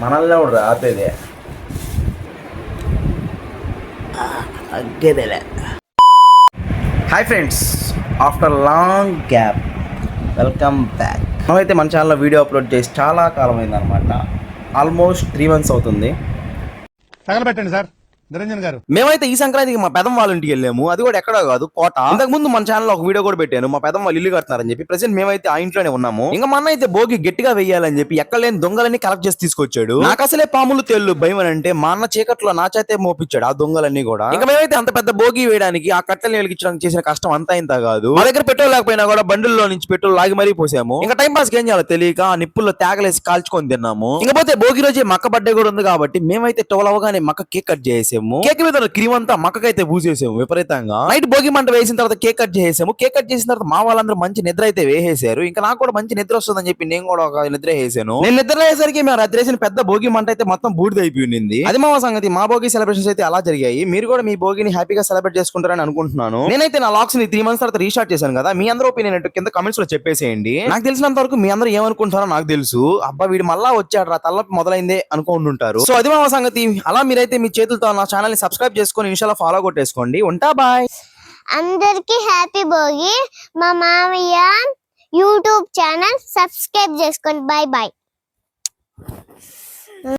మనల్ని కూడా ఆపేదే అగ్గేదేలే. Hi friends, after long gap welcome back. మనమైతే మన ఛానల్లో వీడియో అప్లోడ్ చేసి చాలా కాలం అయిందనమాట. ఆల్మోస్ట్ 3 months అవుతుంది. తగలబెట్టండి సార్ నిరంజన్ గారు. మేమైతే ఈ సంక్రాంతికి మా పెదం వాళ్ళ ఇంటికి వెళ్ళాము. అది కూడా ఎక్కడో కాదు, కోట. ఇంతకు ముందు మన ఛానల్లో ఒక వీడియో కూడా పెట్టాను, మా పెదం వాళ్ళు ఇల్లు కడుతున్నారని చెప్పి. ప్రెసెంట్ మేమైతే ఆ ఇంట్లోనే ఉన్నాము. ఇంకా మన అయితే భోగి గట్టిగా వెయ్యాలని చెప్పి ఎక్కడ లేని దొంగలన్నీ కలెక్ట్ చేసి తీసుకొచ్చాడు. నాకు అసలే పాములు తేళ్లు భయం అని అంటే మా అన్న చీకట్లో నా చేతే మోపించాడు ఆ దొంగలన్నీ కూడా. ఇంకా మేమైతే అంత పెద్ద భోగి వేయడానికి ఆ కట్టెలు వెలిగించడానికి చేసిన కష్టం అంతా ఇంత కాదు. మా దగ్గర పెట్రోల్ లేకపోయినా కూడా బండిల్లో నుంచి పెట్రోల్ లాగి మరీ పోసాము. ఇంకా టైం పాస్ ఏం చేయాలో తెలియక ఆ నిప్పుల్లో తేగలేసి కాల్చుకొని తిన్నాము. ఇంకపోతే భోగి రోజే మక్క బర్త్డే కూడా ఉంది కాబట్టి మేమైతే 12 అవగానే మక్క కేక్ కట్ చేసాము. కేక్ మీద క్రీమ్ అంతా మక్కకైతే పూసేసాము విపరీతంగా. నైట్ భోగి మంట వేసిన తర్వాత కేక్ కట్ చేసాము. కేక్ కట్ చేసిన తర్వాత మా వాళ్ళందరూ మంచి నిద్ర అయితే వేసేసారు. ఇంకా నాకు కూడా మంచి నిద్ర వస్తుందని చెప్పి నేను కూడా ఒక నిద్ర వేసాను. నేను నిద్ర వేసరికి మేము రాత్రి వేసిన పెద్ద భోగి మంట అయితే మొత్తం బూడిద అయిపోయింది. అది మా సంగతి. మా భోగి సెలబ్రేషన్స్ అయితే అలా జరిగాయి. మీరు కూడా మీ భోగిని హ్యాపీగా సెలబ్రేట్ చేసుకుంటారని అనుకుంటున్నాను. నేనైతే నా లాక్స్ ని 3 months తర్వాత రీస్టార్ట్ చేశాను కదా. మీ అందరూ ఒపీనియన్ ఏంటో కింద కమెంట్స్ లో చెప్పేసేయండి. నాకు తెలిసినంత వరకు మీ అందరూ ఏమనుకుంటారో నాకు తెలుసు. అబ్బా వీడు మళ్ళా వచ్చాడు రా, తలనొప్పి మొదలైందే అనుకుంటుంటారు. సో అది మా సంగతి. అలా మీరైతే మీ చేతులతో నా ఛానల్ ని సబ్స్క్రైబ్ చేసుకొని ఇన్షాల్లా ఫాలో కొట్టేసుకోండి. ఉంటా, బాయ్. అందరికి హ్యాపీ భోగి. మా మామయ్య యూట్యూబ్ ఛానల్ సబ్స్క్రైబ్ చేసుకోండి. Bye bye.